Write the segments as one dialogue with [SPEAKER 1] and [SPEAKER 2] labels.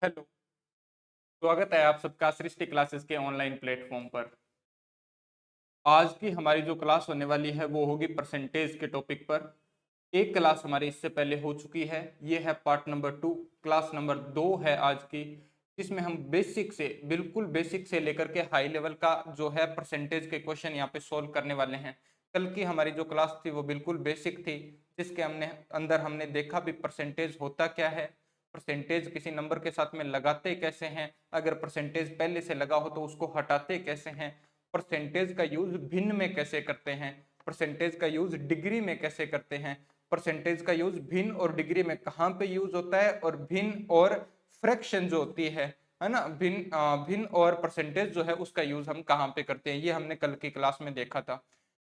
[SPEAKER 1] Hello. स्वागत है आप सबका सृष्टि क्लासेस के ऑनलाइन प्लेटफॉर्म पर। आज की हमारी जो क्लास होने वाली है वो होगी परसेंटेज के टॉपिक पर। एक क्लास हमारी इससे पहले हो चुकी है, ये है पार्ट नंबर 2। क्लास नंबर 2 है आज की, जिसमें हम बेसिक से बिल्कुल बेसिक से लेकर के हाई लेवल का जो है परसेंटेज के क्वेश्चन यहाँ पे सॉल्व करने वाले हैं। कल की हमारी जो क्लास थी वो बिल्कुल बेसिक थी, जिसके हमने देखा भी परसेंटेज होता क्या है, परसेंटेज किसी नंबर के साथ में लगाते कैसे हैं, अगर परसेंटेज पहले से लगा हो तो उसको हटाते कैसे हैं, परसेंटेज का यूज भिन्न में कैसे करते हैं, परसेंटेज का यूज डिग्री में कैसे करते हैं, परसेंटेज का यूज भिन्न और डिग्री में कहाँ पे यूज होता है, और भिन्न और फ्रैक्शन जो होती है ना, भिन्न और परसेंटेज जो है उसका यूज हम कहाँ पे करते हैं, ये हमने कल की क्लास में देखा था,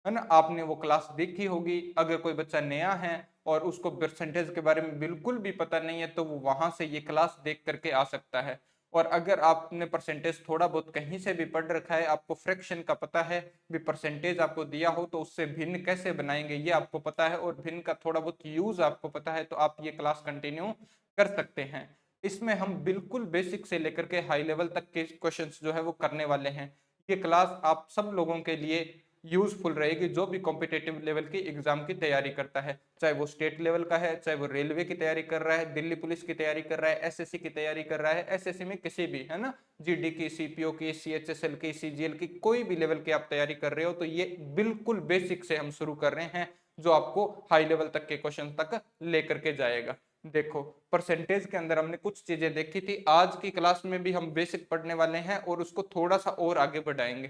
[SPEAKER 1] है ना। आपने वो क्लास देखी होगी। अगर कोई बच्चा नया है और उसको परसेंटेज के बारे में बिल्कुल भी पता नहीं है तो वो वहां से ये क्लास देख करके आ सकता है। और अगर आपने परसेंटेज थोड़ा बहुत कहीं से भी पढ़ रखा है, आपको फ्रैक्शन का पता है, भी परसेंटेज आपको दिया हो तो उससे भिन्न कैसे बनाएंगे ये आपको पता है, और भिन्न का थोड़ा बहुत यूज आपको पता है, तो आप ये क्लास कंटिन्यू कर सकते हैं। इसमें हम बिल्कुल बेसिक से लेकर के हाई लेवल तक के क्वेश्चंस जो है वो करने वाले हैं। ये क्लास आप सब लोगों के लिए यूजफुल रहेगी जो भी कॉम्पिटेटिव लेवल की एग्जाम की तैयारी करता है, चाहे वो स्टेट लेवल का है, चाहे वो रेलवे की तैयारी कर रहा है, दिल्ली पुलिस की तैयारी कर रहा है, एसएससी की तैयारी कर रहा है, एसएससी में किसी भी, है ना, जीडी की, सीपीओ की, सीएचएसएल की, सीजीएल की, कोई भी लेवल की आप तैयारी कर रहे हो तो ये बिल्कुल बेसिक से हम शुरू कर रहे हैं, जो आपको हाई लेवल तक के क्वेश्चन तक लेकर के जाएगा। देखो, परसेंटेज के अंदर हमने कुछ चीजें देखी थी, आज की क्लास में भी हम बेसिक पढ़ने वाले हैं और उसको थोड़ा सा और आगे बढ़ाएंगे,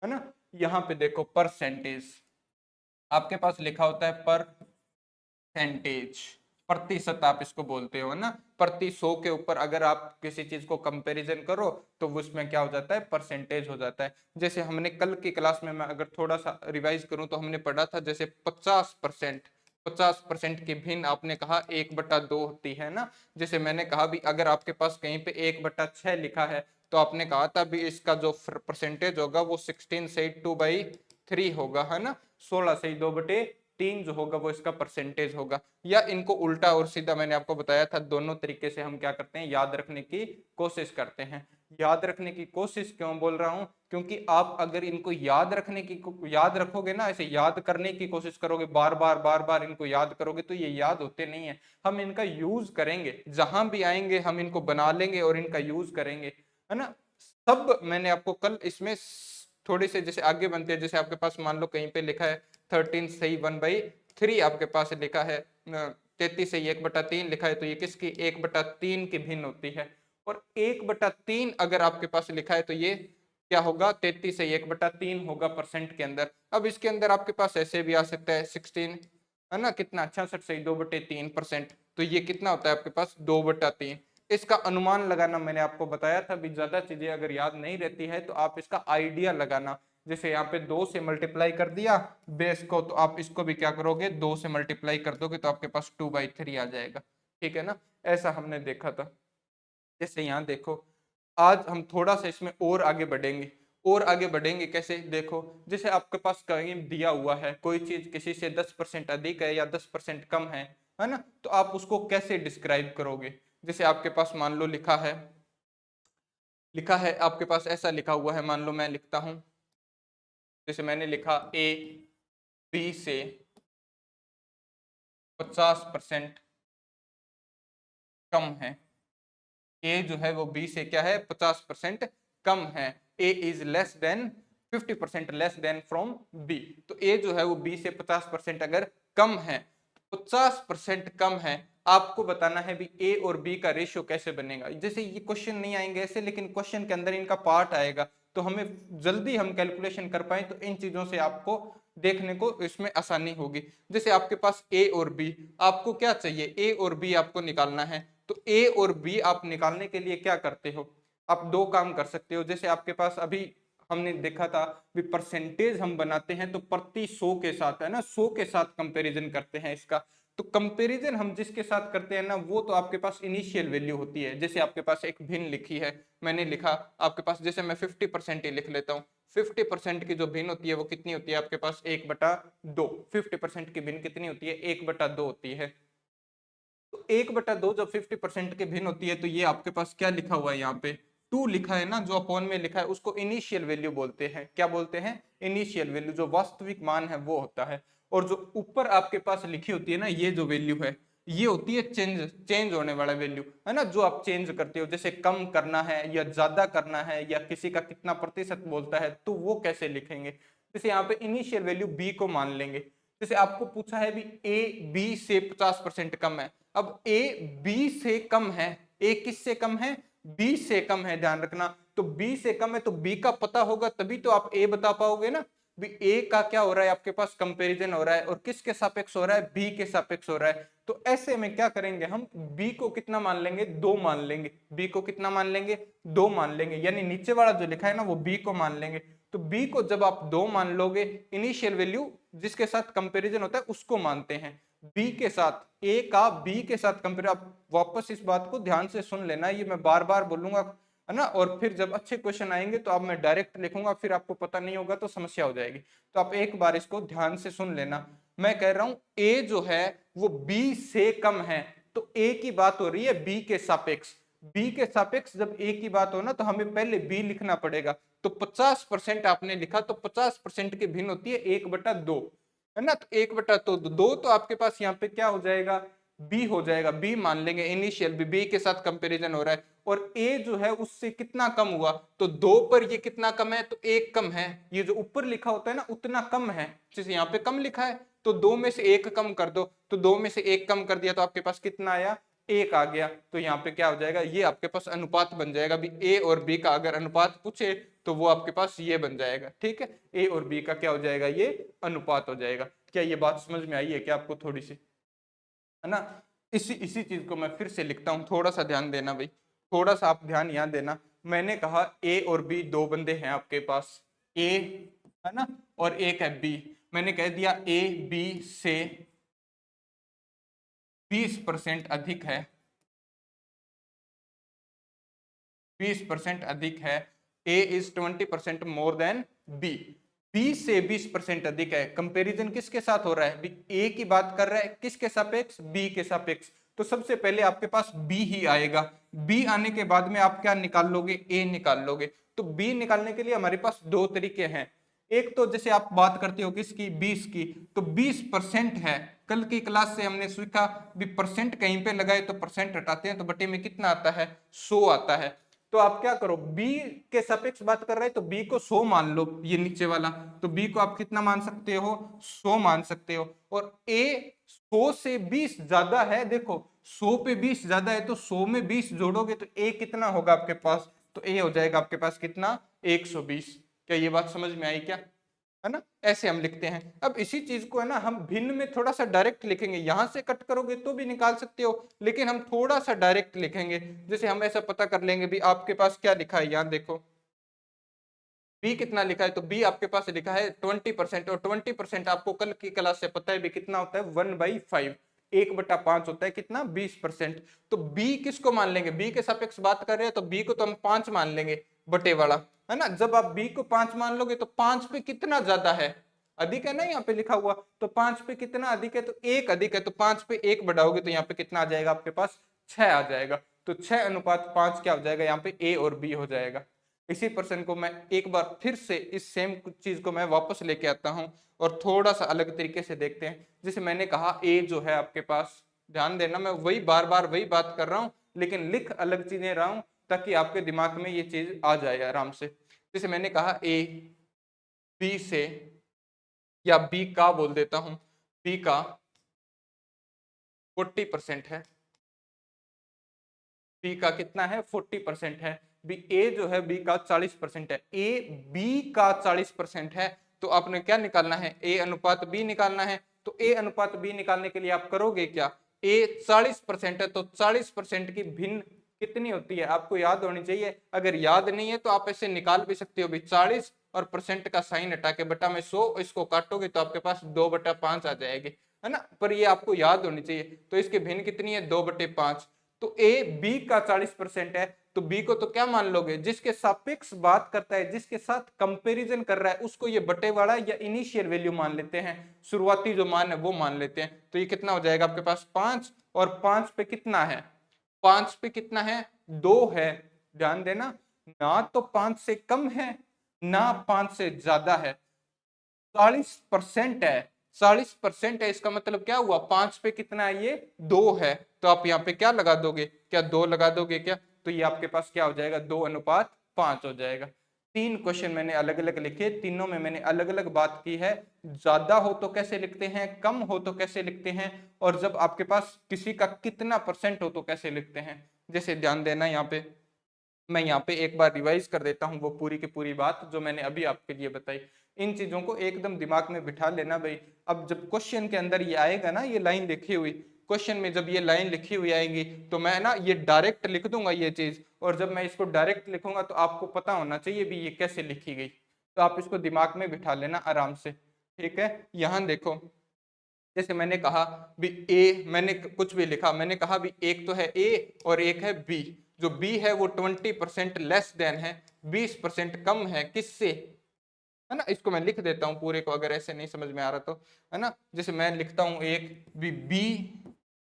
[SPEAKER 1] है ना। यहाँ पे देखो, परसेंटेज आपके पास लिखा होता है परसेंटेज, प्रतिशत आप इसको बोलते हो, ना। प्रति 100 के ऊपर अगर आप किसी चीज को कंपैरिजन करो तो उसमें क्या हो जाता है, परसेंटेज हो जाता है। जैसे हमने कल की क्लास में, मैं अगर थोड़ा सा रिवाइज करूं तो हमने पढ़ा था जैसे 50%, 50% की भिन्न आपने कहा 1/2 होती है ना। जैसे मैंने कहा भी अगर आपके पास कहीं पे 1/6 लिखा है तो आपने कहा था भी इसका जो परसेंटेज होगा वो 16 से 2/3 होगा, है ना। 16 से 2/3 जो होगा वो इसका परसेंटेज होगा। या इनको उल्टा और सीधा मैंने आपको बताया था, दोनों तरीके से हम क्या करते हैं, याद रखने की कोशिश करते हैं। याद रखने की कोशिश क्यों बोल रहा हूं, क्योंकि आप अगर इनको याद रखोगे ना, ऐसे याद करने की कोशिश करोगे, बार बार इनको याद करोगे तो ये याद होते नहीं है। हम इनका यूज करेंगे, जहां भी आएंगे हम इनको बना लेंगे और इनका यूज करेंगे, है ना। सब मैंने आपको कल इसमें थोड़े से जैसे आगे बनते हैं, जैसे आपके पास मान लो कहीं पे लिखा है 13 सही 1/3, आपके पास लिखा है 33 सही 1/3 लिखा है, तो ये किसकी 1/3 की भिन्न होती है। और 1/3 अगर आपके पास लिखा है तो ये क्या होगा, 33 सही 1/3 होगा परसेंट के अंदर। अब इसके अंदर आपके पास ऐसे भी आ सकता है 16, है ना, कितना 66 सही 2/3%, तो ये कितना होता है आपके पास 2/3। इसका अनुमान लगाना मैंने आपको बताया था भी, ज्यादा चीजें अगर याद नहीं रहती है तो आप इसका आइडिया लगाना। जैसे यहाँ पे 2 से मल्टीप्लाई कर दिया बेस को, तो आप इसको भी क्या करोगे, 2 से मल्टीप्लाई कर दोगे तो आपके पास 2/3 आ जाएगा। ठीक है ना, ऐसा हमने देखा था। जैसे यहाँ देखो, आज हम थोड़ा सा इसमें और आगे बढ़ेंगे। और आगे बढ़ेंगे कैसे, देखो, जैसे आपके पास कहीं दिया हुआ है कोई चीज किसी से 10% अधिक है या 10% कम है ना, तो आप उसको कैसे डिस्क्राइब करोगे। जैसे आपके पास मान लो लिखा है आपके पास ऐसा लिखा हुआ है, मान लो मैं लिखता हूं, जैसे मैंने लिखा ए बी से 50% कम है। ए जो है वो बी से क्या है, 50% कम है। A is less than 50% less than from B. तो ए जो है वो बी से 50% अगर कम है, 50% कम है, आपको बताना है भी ए और बी का रेशियो कैसे बनेगा। जैसे ये क्वेश्चन नहीं आएंगे ऐसे, लेकिन क्वेश्चन के अंदर इनका पार्ट आएगा, तो हमें जल्दी हम कैलकुलेशन कर पाए, तो इन चीजों से आपको देखने को इसमें आसानी होगी। जैसे आपके पास ए और बी, आपको क्या चाहिए, ए और बी आपको निकालना है, तो ए और बी आप निकालने के लिए क्या करते हो, आप दो काम कर सकते हो। जैसे आपके पास अभी हमने देखा था भी परसेंटेज हम बनाते हैं तो प्रति 100 के साथ, है ना, 100 के साथ कंपैरिजन करते हैं इसका। तो कंपैरिजन हम जिसके साथ करते हैं ना, वो तो आपके पास इनिशियल वैल्यू होती है। जैसे आपके पास एक भिन्न लिखी है, मैंने लिखा आपके पास, जैसे मैं 50% ही लिख लेता हूँ, 50% की जो भिन्न होती है वो कितनी होती है आपके पास, 1/2। 50% की भिन्न कितनी होती है, 1/2 होती है। तो 1/2 जब 50% के भिन्न होती है तो ये आपके पास क्या लिखा हुआ है, यहाँ पे 2 लिखा है ना, जो अपॉन में लिखा है उसको इनिशियल वैल्यू बोलते हैं। क्या बोलते हैं? इनिशियल वैल्यू, जो वास्तविक मान है वो होता है। और जो ऊपर आपके पास लिखी होती है ना, ये जो वैल्यू है ये होती है चेंज होने वाला वैल्यू, है ना, जो आप चेंज करते हो। जैसे कम करना है या ज्यादा करना है या किसी का कितना प्रतिशत बोलता है तो वो कैसे लिखेंगे। जैसे यहाँ पे इनिशियल वैल्यू बी को मान लेंगे। जैसे आपको पूछा है भी ए बी से 50% कम है। अब ए बी से कम है, ए किससे कम है? बी से कम है, ध्यान रखना। तो बी से कम है तो बी का पता होगा तभी तो आप ए बता पाओगे ना। भी ए का क्या हो रहा है आपके पास? कंपैरिजन हो रहा है, और किसके सापेक्ष हो रहा है? बी के सापेक्ष हो रहा है। तो ऐसे में क्या करेंगे हम? बी को कितना मान लेंगे? 2 मान लेंगे। बी को कितना मान लेंगे? 2 मान लेंगे, यानी नीचे वाला जो लिखा है ना वो बी को मान लेंगे। तो बी को जब आप 2 मान लोगे, इनिशियल वैल्यू जिसके साथ कंपैरिजन होता है उसको मानते हैं। बी के साथ, ए का बी के साथ कंपेयर। आप वापस इस बात को ध्यान से सुन लेना, ये मैं बार बार बोलूंगा, है ना। और फिर जब अच्छे क्वेश्चन आएंगे तो अब मैं डायरेक्ट लिखूंगा, फिर आपको पता नहीं होगा तो समस्या हो जाएगी। तो आप एक बार इसको ध्यान से सुन लेना। मैं कह रहा हूं ए जो है वो बी से कम है, तो ए की बात हो रही है बी के सापेक्ष। बी के सापेक्ष जब ए की बात हो ना तो हमें पहले बी लिखना पड़ेगा। तो 50% आपने लिखा, तो 50% की भिन्न होती है 1/2, है ना। तो 1/2 तो आपके पास यहाँ पे क्या हो जाएगा? बी हो जाएगा। बी मान लेंगे इनिशियल, बी के साथ कंपैरिजन हो रहा है। और ए जो है उससे कितना कम हुआ? तो 2 पर ये कितना कम है? तो 1 कम है। ये जो ऊपर लिखा होता है ना उतना कम है, जैसे यहाँ पे कम लिखा है तो 2 में से 1 कम कर दो। तो 2 में से 1 कम कर दिया तो आपके पास कितना आया? 1 आ गया। तो यहाँ पे क्या हो जाएगा? ये आपके पास अनुपात बन जाएगा। भी ए और बी का अगर अनुपात पूछे तो वो आपके पास ये बन जाएगा। ठीक है, ए और बी का क्या हो जाएगा? ये अनुपात हो जाएगा। क्या ये बात समझ में आई है क्या आपको थोड़ी सी, है ना। इसी इसी चीज को मैं फिर से लिखता हूं, थोड़ा सा ध्यान देना भाई, थोड़ा सा आप ध्यान यहाँ देना। मैंने कहा ए और बी दो बंदे हैं आपके पास, ए, है ना, और एक है बी। मैंने कह दिया ए बी से 20% अधिक है, 20% अधिक है। A is 20% more than B. B से 20% अधिक है। कंपैरिजन किसके साथ हो रहा है? ए की बात कर रहा है, किसके सापेक्ष? बी के सापेक्ष। तो सबसे पहले आपके पास बी ही आएगा। बी आने के बाद में आप क्या निकाल लोगे? ए निकाल लोगे। तो बी निकालने के लिए हमारे पास दो तरीके हैं। एक तो जैसे आप बात करते हो किसकी? 20 की, तो 20% है। कल की क्लास से हमने सीखा भी परसेंट कहीं पे लगाए तो परसेंट हटाते हैं तो बटे में कितना आता है? 100 आता है। तो आप क्या करो? बी के सापेक्ष बात कर रहे हैं तो बी को 100 मान लो, ये नीचे वाला। तो बी को आप कितना मान सकते हो? 100 मान सकते हो। और ए 100 से 20 ज्यादा है, देखो 100 पे 20 ज्यादा है तो 100 में 20 जोड़ोगे तो ए कितना होगा आपके पास? तो ए हो जाएगा आपके पास कितना? 120। क्या ये बात समझ में आई क्या, है ना। ऐसे हम लिखते हैं। अब इसी चीज को है ना हम भिन्न में थोड़ा सा डायरेक्ट लिखेंगे। यहां से कट करोगे तो भी निकाल सकते हो, लेकिन हम थोड़ा सा डायरेक्ट लिखेंगे। जैसे हम ऐसा पता कर लेंगे भी आपके पास क्या लिखा है, यहाँ देखो बी कितना लिखा है। तो बी आपके पास लिखा है 20%, और 20% आपको कल की क्लास से पता है भी कितना होता है? 1/5, 1/5 होता है कितना? 20%। तो बी किसको मान लेंगे? बी के सापेक्ष बात कर रहे हैं तो बी को तो हम 5 मान लेंगे, बटे वाला, है ना। जब आप बी को 5 मान लोगे तो 5 पे कितना ज्यादा है? अधिक है ना, यहाँ पे लिखा हुआ। तो 5 पे कितना अधिक है? तो 1 अधिक है। तो 5 पे 1 बढ़ाओगे तो यहाँ पे कितना आ जाएगा आपके पास? 6 आ जाएगा। तो 6:5 क्या हो जाएगा? यहाँ पे ए और बी हो जाएगा। इसी पर्सन को मैं एक बार फिर से इस सेम चीज को मैं वापस लेके आता हूं और थोड़ा सा अलग तरीके से देखते हैं। जैसे मैंने कहा ए जो है आपके पास, ध्यान देना मैं वही बार बार वही बात कर रहा हूं लेकिन लिख अलग चीजें रहा हूं ताकि आपके दिमाग में ये चीज आ जाए आराम से। जैसे मैंने कहा ए बी से, या बी का बोल देता हूं, बी का 40% है। बी का कितना है? 40% है। बी ए जो है बी का 40% है। ए बी का 40% है। तो आपने क्या निकालना है? ए अनुपात बी निकालना है। तो ए अनुपात बी निकालने के लिए आप करोगे क्या? ए 40% है तो 40% की भिन्न कितनी होती है आपको याद होनी चाहिए। अगर याद नहीं है तो आप ऐसे निकाल भी सकते हो भी 40 और परसेंट का साइन हटा के बटा में 100, इसको काटोगे तो आपके पास 2/5 आ जाएगी, है ना। पर ये आपको याद होनी चाहिए। तो इसकी भिन्न कितनी है? 2/5। तो ए बी का 40% है, तो बी को तो क्या मान लोगे, जिसके सापेक्ष बात करता है, जिसके साथ कंपैरिजन कर रहा है, उसको ये बटेवाड़ा या इनिशियल वैल्यू मान लेते हैं, शुरुआती जो मान है वो मान लेते हैं। तो ये कितना हो जाएगा आपके पास 5, और 5 पे कितना है, 5 पे कितना है, 2 है। ध्यान देना, ना तो 5 से कम है ना 5 से ज्यादा है, 40% है, 40% है, इसका मतलब क्या हुआ, 5 पे कितना है, ये 2 है। तो आप यहाँ पे क्या लगा दोगे, क्या 2 लगा दोगे क्या, तो ये आपके पास क्या हो जाएगा, 2:5 हो जाएगा। 3 क्वेश्चन मैंने अलग अलग लिखे, तीनों में मैंने अलग अलग बात की है, ज्यादा हो तो कैसे लिखते हैं, कम हो तो कैसे लिखते हैं, और जब आपके पास किसी का कितना परसेंट हो तो कैसे लिखते हैं। जैसे ध्यान देना, यहाँ पे मैं यहाँ पे एक बार रिवाइज कर देता हूँ वो पूरी की पूरी बात जो मैंने अभी आपके लिए बताई। इन चीजों को एकदम दिमाग में बिठा लेना भाई। अब जब क्वेश्चन के अंदर ये आएगा ना, ये लाइन लिखी हुई, क्वेश्चन में जब ये लाइन लिखी हुई आएगी तो मैं ना ये डायरेक्ट लिख दूंगा ये चीज, और जब मैं इसको डायरेक्ट लिखूंगा तो आपको पता होना चाहिए भी ये कैसे लिखी गई। तो आप इसको दिमाग में बिठा लेना आराम से, ठीक है। यहाँ देखो, जैसे मैंने कहा भी ए, मैंने कुछ भी लिखा, मैंने कहा भी एक तो है ए और एक है बी। जो बी है वो 20% लेस देन है, 20% कम है किससे, है ना। इसको मैं लिख देता हूं पूरे को, अगर ऐसे नहीं समझ में आ रहा तो, है ना। जैसे मैं लिखता हूं एक भी, बी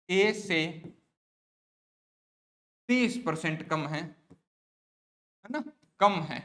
[SPEAKER 1] ए से 30% कम है ना, कम है,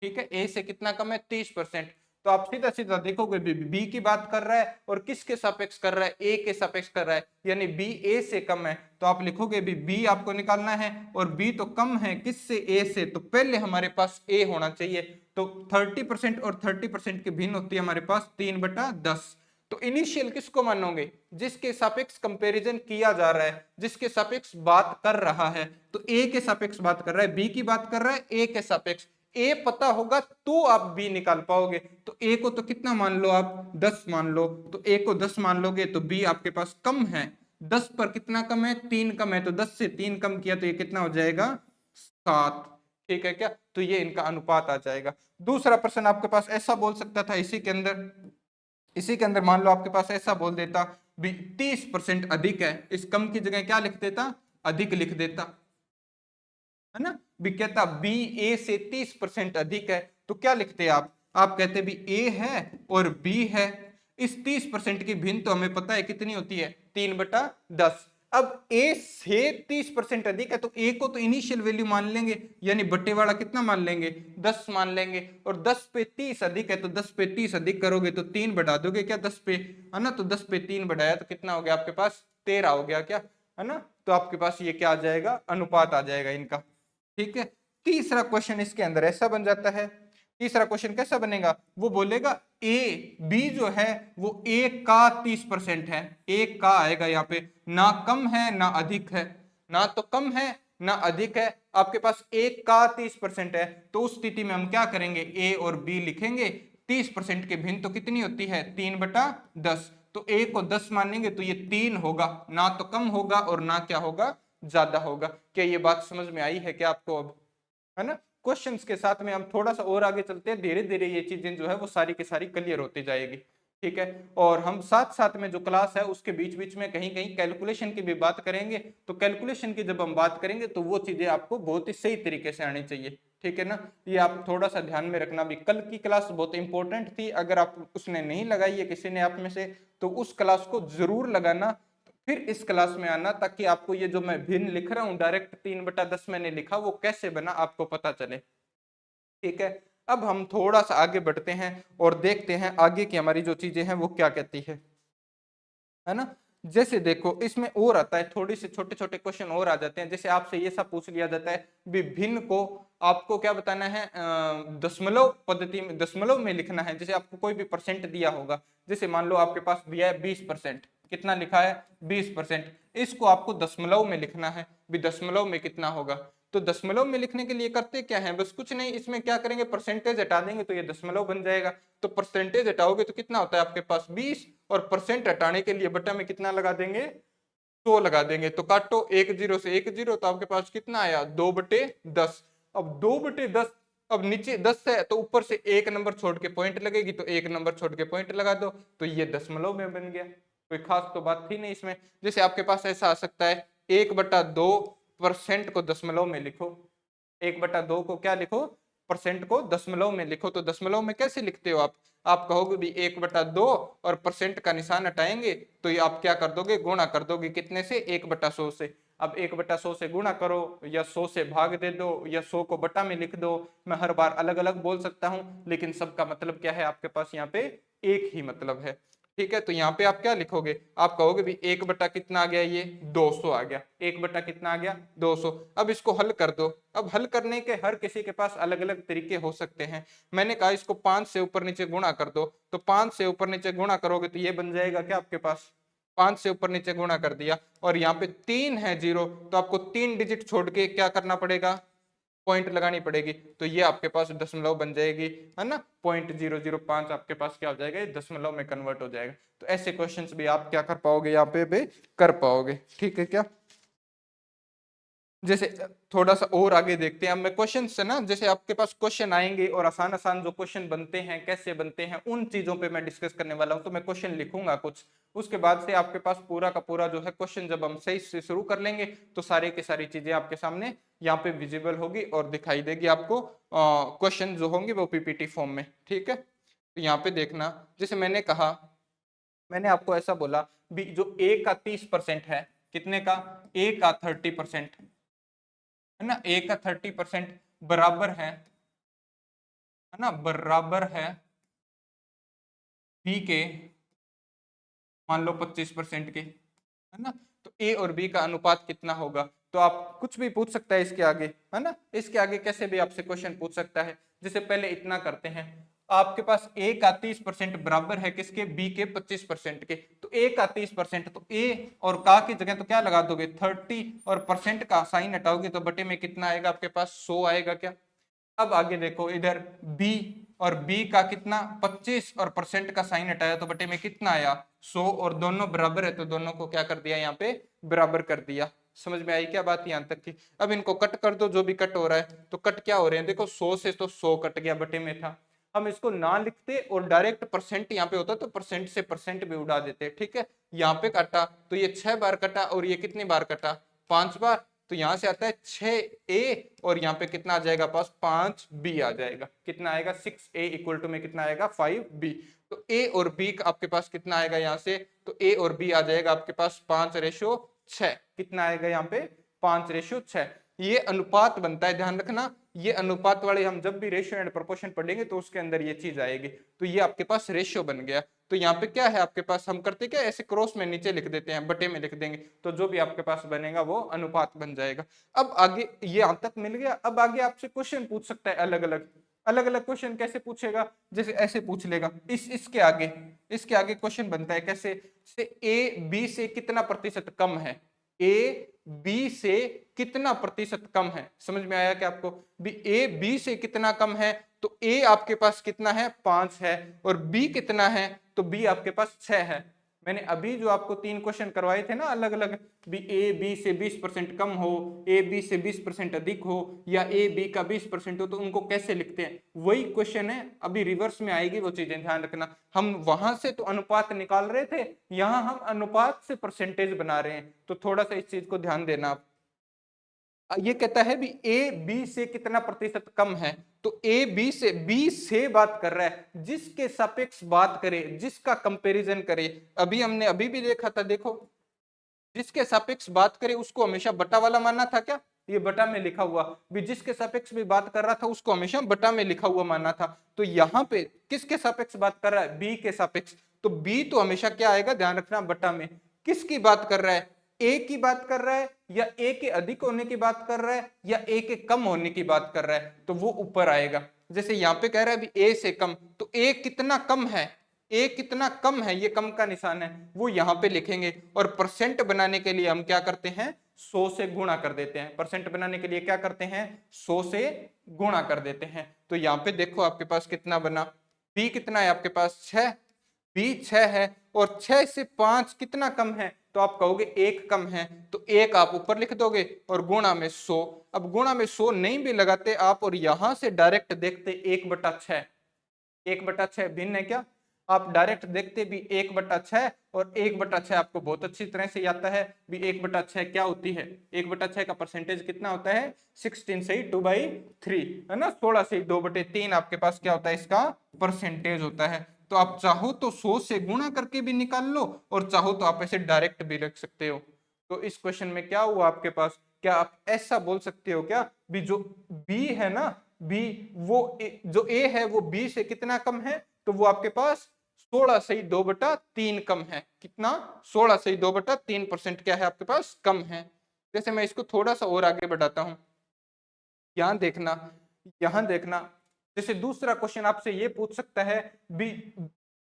[SPEAKER 1] ठीक है। ए से कितना कम है, 30%। तो आप सीधा सीधा देखोगे बी की बात कर रहा है और किसके सापेक्ष कर रहा है, ए के सापेक्ष कर रहा है, यानी बी ए से कम है। तो आप लिखोगे बी आपको निकालना है, और बी तो कम है किससे, ए से, तो पहले हमारे पास ए होना चाहिए। तो 30% और 30% की भिन्न होती है हमारे पास 3/10। तो इनिशियल किसको मानोगे, जिसके सापेक्ष कंपैरिजन किया जा रहा है, जिसके सापेक्ष बात कर रहा है। तो ए के सापेक्ष बात कर रहा है, बी की बात कर रहा है ए के सापेक्ष। ए पता होगा तो आप बी निकाल पाओगे। तो ए को तो कितना मान लो आप, 10 मान लो, तो ए को 10 मान लोगे तो बी आपके पास कम है। 10 पर कितना कम है, 3 कम है, तो 10 से 3 कम किया तो ये कितना हो जाएगा, 7। ठीक है क्या, तो ये इनका अनुपात आ जाएगा। दूसरा प्रश्न आपके पास ऐसा बोल सकता था, इसी के अंदर मान लो आपके पास ऐसा बोल देता भी 30% अधिक है, इस कम की जगह क्या लिख देता, अधिक लिख देता, है ना। भी कहता बी ए से 30% अधिक है, तो क्या लिखते आप कहते भी ए है और बी है। इस 30% की भिन्न तो हमें पता है कितनी होती है, 3/10। अब ए से 30% अधिक है, तो ए को तो इनिशियल वैल्यू मान लेंगे, यानी बट्टेवाड़ा कितना मान लेंगे, 10 मान लेंगे। और 10 पे 30 अधिक है, तो 10 पे 30 अधिक करोगे तो 3 बढ़ा दोगे क्या 10 पे, है ना। तो 10 पे 3 बढ़ाया तो कितना हो गया आपके पास, 13 हो गया क्या, है ना। तो आपके पास ये क्या आ जाएगा, अनुपात आ जाएगा इनका, ठीक है। तीसरा क्वेश्चन इसके अंदर ऐसा बन जाता है। तीसरा क्वेश्चन कैसा बनेगा, वो बोलेगा ए बी जो है वो ए का 30% है, ए का आएगा यहाँ पे, ना कम है ना अधिक है, ना तो कम है ना अधिक है, आपके पास ए का 30% है। तो उस स्थिति में हम क्या करेंगे, ए और बी लिखेंगे। 30% की भिन्न तो कितनी होती है, 3/10। तो ए को 10 मानेंगे तो ये 3 होगा, ना तो कम होगा और ना क्या होगा, ज्यादा होगा। क्या ये बात समझ में आई है क्या आपको अब, है ना। क्वेश्चंस के साथ में हम थोड़ा सा और आगे चलते हैं, धीरे धीरे ये चीजें जो है वो सारी की सारी क्लियर होती जाएगी, ठीक है। और हम साथ साथ में जो क्लास है उसके बीच बीच में कहीं कहीं कैलकुलेशन की भी बात करेंगे। तो कैलकुलेशन की जब हम बात करेंगे तो वो चीजें आपको बहुत ही सही तरीके से आनी चाहिए, ठीक है ना। ये आप थोड़ा सा ध्यान में रखना भी, कल की क्लास बहुत इंपॉर्टेंट थी, अगर आप उसने नहीं लगाई है किसी ने आप में से, तो उस क्लास को जरूर लगाना, फिर इस क्लास में आना, ताकि आपको ये जो मैं भिन्न लिख रहा हूं डायरेक्ट 3/10 मैंने लिखा वो कैसे बना आपको पता चले, ठीक है। अब हम थोड़ा सा आगे बढ़ते हैं और देखते हैं आगे की हमारी जो चीजें हैं वो क्या कहती है ना। जैसे देखो इसमें और आता है, थोड़ी से छोटे छोटे क्वेश्चन और आ जाते हैं। जैसे आपसे ये सब पूछ लिया जाता है विभिन्न को आपको क्या बताना है, दशमलव पद्धति में, दशमलव में लिखना है। जैसे आपको कोई भी परसेंट दिया होगा, जैसे मान लो आपके पास दिया है 20%, कितना लिखा है 20%, इसको आपको दशमलव में लिखना है भी, दशमलव में कितना होगा। तो दशमलव में लिखने के लिए करते क्या है, बस कुछ नहीं, इसमें क्या करेंगे, परसेंटेज हटा देंगे तो ये दशमलव बन जाएगा। तो परसेंटेज हटाओगे तो कितना होता है आपके पास 20, और परसेंट हटाने के लिए बटा में कितना लगा देंगे, 100 लगा देंगे। तो काटो 1 0 से 1 0, तो आपके पास कितना आया 2/10। अब 2/10, अब नीचे 10 है तो ऊपर से एक नंबर छोड़ के पॉइंट लगेगी, तो एक नंबर छोड़ के पॉइंट लगा दो, तो ये दशमलव में बन गया। कोई खास तो बात थी नहीं इसमें। जैसे आपके पास ऐसा आ सकता है 1/2% को दशमलव में लिखो। 1/2 को क्या लिखो? परसेंट को दशमलव में लिखो। तो दशमलव में कैसे लिखते हो आप कहोगे भी 1/2 और परसेंट का निशान हटाएंगे तो ये आप क्या कर दोगे? गुणा कर दोगे। कितने से? 1/100 से। अब 1/100 से गुणा करो या 100 से भाग दे दो या 100 को बटा में लिख दो। मैं हर बार अलग अलग बोल सकता हूं, लेकिन सबका मतलब क्या है आपके पास यहाँ पे? एक ही मतलब है। ठीक है, तो यहाँ पे आप क्या लिखोगे? आप कहोगे भी 1 बटा कितना आ गया? ये 200 आ गया। 1 बटा कितना आ गया? 200। अब इसको हल कर दो। अब हल करने के हर किसी के पास अलग अलग तरीके हो सकते हैं। मैंने कहा इसको 5 से ऊपर नीचे गुणा कर दो, तो 5 से ऊपर नीचे गुणा करोगे तो ये बन जाएगा क्या आपके पास? 5 से ऊपर नीचे गुणा कर दिया और यहाँ पे 3 है 0, तो आपको 3 डिजिट छोड़ के क्या करना पड़ेगा? पॉइंट लगानी पड़ेगी। तो ये आपके पास दशमलव बन जाएगी, है ना? 0.005 आपके पास क्या हो जाएगा? ये दशमलव में कन्वर्ट हो जाएगा। तो ऐसे क्वेश्चंस भी आप क्या कर पाओगे? यहाँ पे भी कर पाओगे। ठीक है क्या? जैसे थोड़ा सा और आगे देखते हैं। अब मैं क्वेश्चन से ना, जैसे आपके पास क्वेश्चन आएंगे और आसान आसान जो क्वेश्चन बनते हैं, कैसे बनते हैं, उन चीजों पे मैं डिस्कस करने वाला हूं। तो मैं क्वेश्चन लिखूंगा कुछ, उसके बाद से आपके पास पूरा का पूरा जो है क्वेश्चन जब हम सही से शुरू कर लेंगे तो सारी की सारी चीजें आपके सामने यहाँ पे विजिबल होगी और दिखाई देगी आपको। क्वेश्चन जो होंगे वो पीपीटी फॉर्म में। ठीक है, तो यहाँ पे देखना, जैसे मैंने कहा, मैंने आपको ऐसा बोला भी जो ए का 30% है, कितने का? ए का 30%, है ना? ए का 30% बराबर है ना? बराबर है बी के मान लो 25% के, है ना? तो ए और बी का अनुपात कितना होगा? तो आप कुछ भी पूछ सकता है इसके आगे, है ना? इसके आगे कैसे भी आपसे क्वेश्चन पूछ सकता है। जैसे पहले इतना करते हैं, आपके पास ए का 30% बराबर है किसके? बी के 25% के। तो ए का 30%, तो ए और का की जगह तो क्या लगा दोगे? 30, और परसेंट का साइन हटाओगे तो बटे में कितना आएगा आपके पास? 100 आएगा क्या? अब आगे देखो, इधर बी और बी का कितना? 25, और परसेंट का साइन हटाया तो बटे में कितना आया? 100, और दोनों बराबर है तो दोनों को क्या कर दिया? यहाँ पे बराबर कर दिया। समझ में आई क्या बात यहाँ तक की? अब इनको कट कर दो, जो भी कट हो रहा है। तो कट क्या हो रहे हैं? देखो 100 से तो 100 कट गया, बटे में था। हम इसको ना लिखते और डायरेक्ट परसेंट यहाँ पे होता तो परसेंट से परसेंट भी उड़ा देते। ठीक है, यहाँ पे काटा तो ये 6 बार कटा, और ये कितनी बार कटा? 5 बार। तो यहां से आता है 6a, और यहाँ पे कितना आ जाएगा पास? 5b आ जाएगा। कितना आएगा? 6a इक्वल टू में कितना आएगा? 5b। तो a और b आपके पास कितना आएगा यहाँ से? तो a और b आ जाएगा आपके पास 5:6। कितना आएगा यहाँ पे? 5:6। ये अनुपात बनता है, ध्यान रखना। ये अनुपात वाले हम जब भी रेशियो एंड प्रोपोर्शन पढ़ेंगे तो उसके अंदर ये चीज आएगी। तो ये आपके पास रेशियो बन गया। तो यहाँ पे क्या है आपके पास? हम करते क्या, ऐसे क्रॉस में नीचे लिख देते हैं, बटे में लिख देंगे, तो जो भी आपके पास बनेगा वो अनुपात बन जाएगा। अब आगे ये यहां तक मिल गया। अब आगे आपसे क्वेश्चन पूछ सकता है अलग अलग। अलग अलग क्वेश्चन कैसे पूछेगा? जैसे ऐसे पूछ लेगा। इसके आगे क्वेश्चन बनता है कैसे? से ए बी से कितना प्रतिशत कम है? ए बी से कितना प्रतिशत कम है? समझ में आया क्या आपको? भी ए बी से कितना कम है? तो ए आपके पास कितना है? 5 है, और बी कितना है? तो बी आपके पास 6 है। मैंने अभी जो आपको 3 क्वेश्चन करवाए थे ना अलग अलग, भी ए बी से 20% कम हो, ए बी से 20% अधिक हो, या ए बी का 20% हो, तो उनको कैसे लिखते हैं? वही क्वेश्चन है, अभी रिवर्स में आएगी वो चीजें, ध्यान रखना। हम वहां से तो अनुपात निकाल रहे थे, यहां हम अनुपात से परसेंटेज बना रहे हैं, तो थोड़ा सा इस चीज को ध्यान देना आप। ये कहता है भी ए बी से कितना प्रतिशत कम है, तो ए बी से बात कर रहा है, जिसके सापेक्ष बात करे, जिसका कंपैरिजन करे। अभी हमने अभी भी देखा था, देखो, जिसके सापेक्ष बात करे उसको हमेशा बटा वाला मानना था क्या? ये बटा में लिखा हुआ भी, जिसके सापेक्ष भी बात कर रहा था उसको हमेशा बटा में लिखा हुआ मानना था। तो यहाँ पे किसके सापेक्ष बात कर रहा है? बी के सापेक्ष। तो बी तो हमेशा क्या आएगा? ध्यान रखना, बटा में। किसकी बात कर रहा है? ए की बात कर रहा है, या ए के अधिक होने की बात कर रहा है, या ए के कम होने की बात कर रहा है? तो वो ऊपर आएगा। जैसे यहाँ पे कह रहा है भी ए से कम, तो ए कितना कम है? ए कितना कम है, ये कम का निशान है, वो यहाँ पे लिखेंगे। और परसेंट बनाने के लिए हम क्या करते हैं? 100 से गुणा कर देते हैं। परसेंट बनाने के लिए क्या करते हैं? 100 से गुणा कर देते हैं। तो यहाँ पे देखो आपके पास कितना बना? बी कितना है आपके पास? 6। बी 6 है, और 6 से 5 कितना कम है? तो आप कहोगे 1 कम है, तो 1 आप ऊपर लिख दोगे और गुणा में 100। अब गुणा में 100 नहीं भी लगाते आप, और यहां से डायरेक्ट देखते 1/6, 1/6 भिन्न है क्या? आप डायरेक्ट देखते भी 1/6 और 1/6 आपको बहुत अच्छी तरह से आता है भी 1/6 क्या होती है। 1/6 का परसेंटेज कितना होता है 16 से 2/3 है ना, 16 से 2/3 आपके पास क्या होता है इसका परसेंटेज होता है। तो आप चाहो तो 100 से गुणा करके भी निकाल लो और चाहो तो आप ऐसे डायरेक्ट भी रख सकते हो। तो इस क्वेश्चन में क्या हुआ आपके पास, क्या आप ऐसा बोल सकते हो क्या भी जो बी है ना, बी वो जो ए है वो बी से कितना कम है, तो वो आपके पास 16 से 2/3 कम है। कितना 16 से 2/3% क्या है आपके पास कम है। जैसे मैं इसको थोड़ा सा और आगे बढ़ाता हूं, यहां देखना, यहां देखना, जैसे दूसरा क्वेश्चन आपसे ये पूछ सकता है बी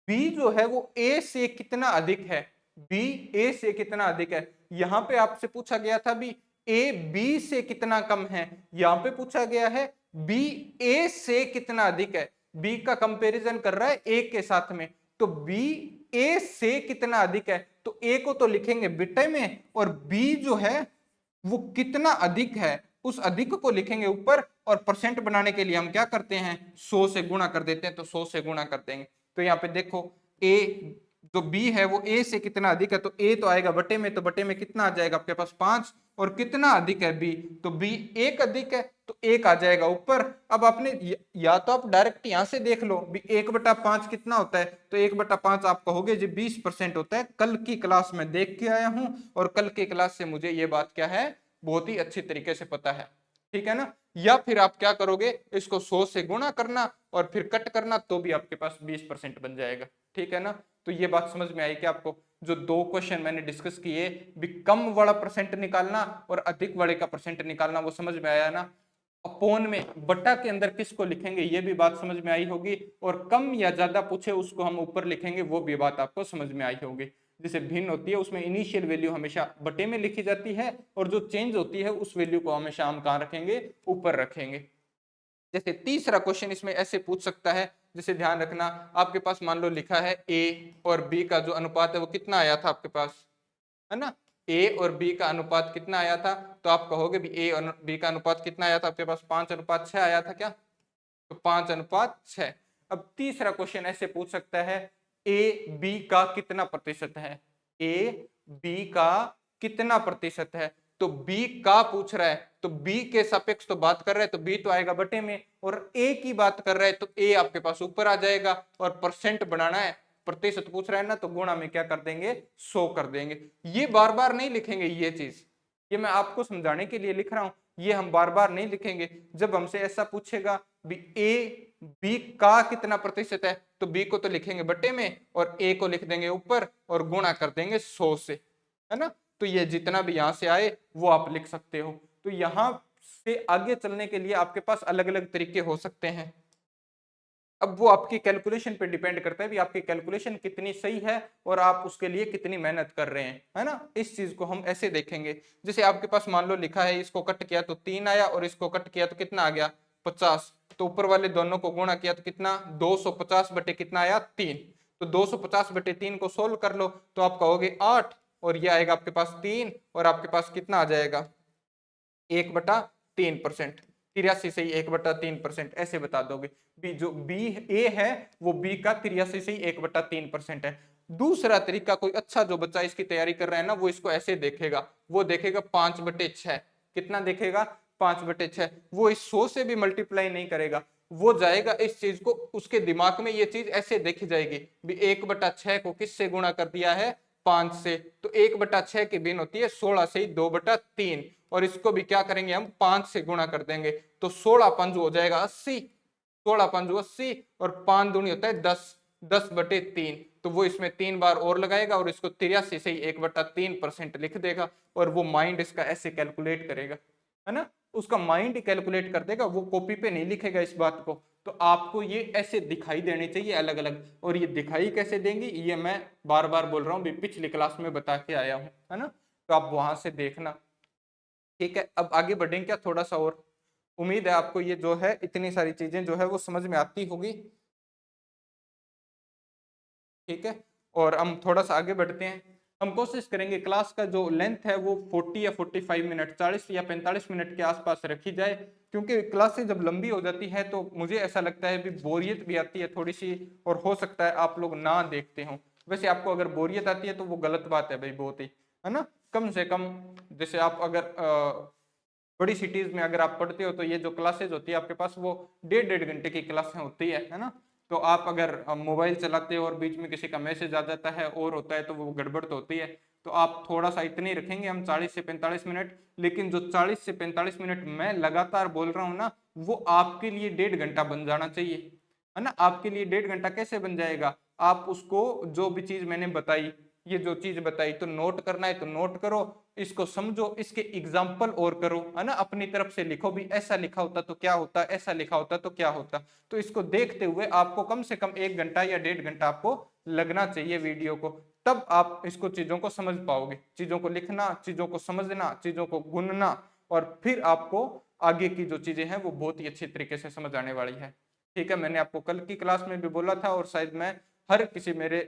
[SPEAKER 1] बी जो है वो ए से कितना अधिक है, बी ए से कितना अधिक है। यहां पे आपसे पूछा गया था बी ए बी से कितना कम है, यहां पे पूछा गया है बी ए से कितना अधिक है। बी का कंपैरिजन कर रहा है ए के साथ में, तो बी ए से कितना अधिक है, तो ए को तो लिखेंगे बिटे में और बी जो है वो कितना अधिक है उस अधिक को लिखेंगे ऊपर, और परसेंट बनाने के लिए हम क्या करते हैं 100 से गुणा कर देते हैं, तो 100 से गुणा कर देंगे। तो यहाँ पे देखो ए जो बी है वो ए से कितना अधिक है, तो ए तो आएगा बटे में, तो बटे में कितना आ जाएगा आपके पास 5, और कितना अधिक है बी, तो बी एक अधिक है तो एक आ जाएगा ऊपर। अब आपने या तो आप डायरेक्ट यहां से देख लो भी 1/5 कितना होता है, तो 1/5 आप कहोगे जी 20% होता है। कल की क्लास में देख के आया हूं और कल की क्लास से मुझे ये बात क्या है बहुत ही अच्छी तरीके से पता है, ठीक है ना। या फिर आप क्या करोगे इसको 100 से गुणा करना और फिर कट करना, तो भी आपके पास 20% बन जाएगा, ठीक है ना। तो ये बात समझ में आई कि आपको जो दो क्वेश्चन मैंने डिस्कस किए भी कम वाला परसेंट निकालना और अधिक वाले का परसेंट निकालना, वो समझ में आया ना। अपोन में बटा के अंदर किसको लिखेंगे ये भी बात समझ में आई होगी, और कम या ज्यादा पूछे उसको हम ऊपर लिखेंगे वो भी बात आपको समझ में आई होगी। जैसे भिन्न होती है उसमें इनिशियल वैल्यू हमेशा बटे में लिखी जाती है और जो चेंज होती है उस वैल्यू को हमेशा हम कहाँ रखेंगे ऊपर रखेंगे। जैसे तीसरा क्वेश्चन इसमें ऐसे पूछ सकता है, जैसे ध्यान रखना आपके पास मान लो लिखा है ए और बी का जो अनुपात है वो कितना आया था आपके पास, है ना। ए और बी का अनुपात कितना आया था, तो आप कहोगे भी ए और बी का अनुपात कितना आया था आपके पास 5:6 आया था क्या, तो 5:6। अब तीसरा क्वेश्चन ऐसे पूछ सकता है ए बी का कितना प्रतिशत है, ए बी का कितना प्रतिशत है, तो बी का पूछ रहा है तो बी के सापेक्ष तो बात कर रहा है तो बी तो आएगा बटे में, और ए की बात कर रहा है तो ए आपके पास ऊपर आ जाएगा, और परसेंट बनाना है प्रतिशत पूछ रहा है ना तो गुणा में क्या कर देंगे 100 कर देंगे। ये बार बार नहीं लिखेंगे ये चीज, ये मैं आपको समझाने के लिए लिख रहा हूं, ये हम बार बार नहीं लिखेंगे। जब हमसे ऐसा पूछेगा भी ए बी का कितना प्रतिशत है, तो बी को तो लिखेंगे बटे में और ए को लिख देंगे ऊपर और गुणा कर देंगे 100 से, है ना। तो ये जितना भी यहां से आए वो आप लिख सकते हो। तो यहां से आगे चलने के लिए आपके पास अलग अलग तरीके हो सकते हैं। अब वो आपकी कैलकुलेशन पे डिपेंड करता है भी आपकी कैलकुलेशन कितनी सही है और आप उसके लिए कितनी मेहनत कर रहे हैं, है ना। इस चीज को हम ऐसे देखेंगे, जैसे आपके पास मान लो लिखा है इसको कट किया तो 3 आया और इसको कट किया तो कितना आ गया 50, तो ऊपर वाले दोनों को गुणा किया तो कितना 250 बटे कितना आया 3, तो 250 बटे 3 को सोल्व कर लो तो आप कहोगे 8, और ये आएगा आपके पास 3, और आपके पास कितना आ जाएगा 1/3%। 83 से ही 1/3% ऐसे बता दोगे। बी जो बी ए है वो बी का 83 से ही 1/3% है। दूसरा तरीका कोई अच्छा जो बच्चा इसकी तैयारी कर रहा है ना वो इसको ऐसे देखेगा, वो देखेगा 5/6, कितना देखेगा 5/6, वो इस 100 से भी मल्टीप्लाई नहीं करेगा, वो जाएगा इस चीज को, उसके दिमाग में ये चीज ऐसे देखी जाएगी भी 1/6 को किससे गुणा कर दिया है 5 से, तो 1/6 की भिन्न होती है 16 से 2/3, और इसको भी क्या करेंगे हम 5 से गुणा कर देंगे, तो 16 पंज हो जाएगा 80, 16 पंज 80 और 5 दूनी होता है 10, 10/3, तो वो इसमें 3 बार और लगाएगा और इसको 83 से ही 1/3% लिख देगा, और वो माइंड इसका ऐसे कैलकुलेट करेगा, है ना। उसका माइंड कैलकुलेट कर देगा, वो कॉपी पे नहीं लिखेगा इस बात को। तो आपको ये ऐसे दिखाई देने चाहिए अलग अलग, और ये दिखाई कैसे देंगी ये मैं बार बार बोल रहा हूँ, पिछली क्लास में बता के आया हूँ, है ना। तो आप वहां से देखना, ठीक है। अब आगे बढ़ेंगे क्या थोड़ा सा और, उम्मीद है आपको ये जो है इतनी सारी चीजें जो है वो समझ में आती होगी, ठीक है। और हम थोड़ा सा आगे बढ़ते हैं। हम कोशिश करेंगे क्लास का जो लेंथ है वो 40 या 45 मिनट, 40 या 45 मिनट के आसपास रखी जाए, क्योंकि क्लासें जब लंबी हो जाती है तो मुझे ऐसा लगता है भी बोरियत भी आती है थोड़ी सी, और हो सकता है आप लोग ना देखते हो। वैसे आपको अगर बोरियत आती है तो वो गलत बात है भाई, बहुत ही, है ना। कम से कम जैसे आप अगर बड़ी सिटीज में अगर आप पढ़ते हो तो ये जो क्लासेज होती है आपके पास वो 1.5 घंटे की क्लासें होती है ना। तो आप अगर मोबाइल चलाते हो और बीच में किसी का मैसेज आ जाता है और होता है तो वो गड़बड़ तो होती है। तो आप थोड़ा सा इतनी रखेंगे हम 40 से 45 मिनट, लेकिन जो 40 से 45 मिनट मैं लगातार बोल रहा हूँ ना, वो आपके लिए 1.5 घंटा बन जाना चाहिए, है ना। आपके लिए 1.5 घंटा कैसे बन जाएगा, आप उसको जो भी चीज मैंने बताई, ये जो चीज बताई तो नोट करना है तो नोट करो, इसको समझो, इसके एग्जाम्पल और करो, है ना। अपनी तरफ से लिखो भी, ऐसा लिखा होता तो क्या होता, ऐसा लिखा होता तो क्या होता। तो इसको देखते हुए आपको कम से कम 1 घंटा या 1.5 घंटा आपको लगना चाहिए वीडियो को, तब आप इसको चीजों को समझ पाओगे। चीजों को लिखना, चीजों को समझना, चीजों को गुनना, और फिर आपको आगे की जो चीजें हैं वो बहुत ही अच्छी तरीके से समझ आने वाली है। ठीक है, मैंने आपको कल की क्लास में भी बोला था, और शायद मैं हर किसी मेरे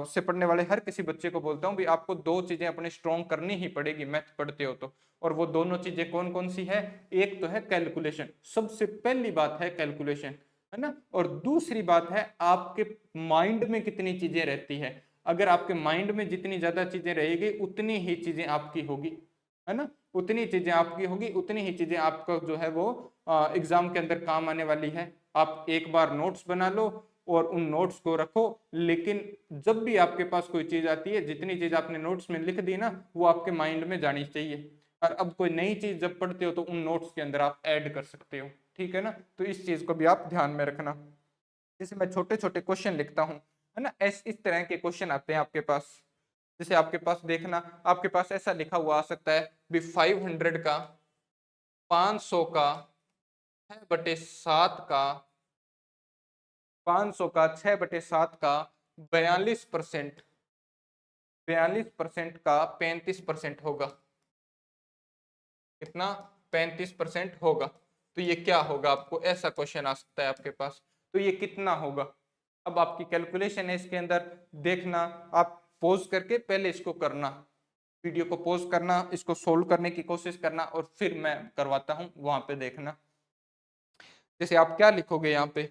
[SPEAKER 1] से पढ़ने वाले हर किसी बच्चे को बोलता हूँ भी आपको दो चीजें अपने स्ट्रॉन्ग करनी ही पड़ेगी मैथ पढ़ते हो तो। और वो दोनों चीजें कौन कौन सी है, एक तो है कैलकुलेशन, सबसे पहली बात है कैलकुलेशन, है ना। और दूसरी बात है आपके माइंड में कितनी चीजें रहती है। अगर आपके माइंड में जितनी ज्यादा चीजें रहेगी उतनी ही चीजें आपकी होगी, है ना। उतनी चीजें आपकी होगी, उतनी ही चीजें आपका जो है वो एग्जाम के अंदर काम आने वाली है। आप एक बार नोट्स बना लो और उन नोट्स को रखो, लेकिन जब भी आपके पास कोई चीज आती है, जितनी चीज आपने नोट्स में लिख दी ना वो आपके माइंड में जानी चाहिए। और अब कोई नई चीज जब पढ़ते हो तो उन नोट्स के अंदर आप ऐड कर सकते हो, ठीक है ना। तो इस चीज को भी आप ध्यान में रखना। जैसे मैं छोटे छोटे क्वेश्चन लिखता हूँ, है ना, इस तरह के क्वेश्चन आते हैं आपके पास। जैसे आपके पास देखना, आपके पास ऐसा लिखा हुआ आ सकता है भी 500 का, 500 का, 6/7 का, 500 का 6/7 का 42%, 42% का 35% होगा। कितना? 35% होगा। तो ये क्या होगा, आपको ऐसा क्वेश्चन आ सकता है आपके पास, तो ये कितना होगा। अब आपकी कैलकुलेशन है इसके अंदर, देखना, आप पॉज करके पहले इसको करना, वीडियो को पॉज करना, इसको सोल्व करने की कोशिश करना, और फिर मैं करवाता हूं वहां पे देखना। जैसे आप क्या लिखोगे यहाँ पे,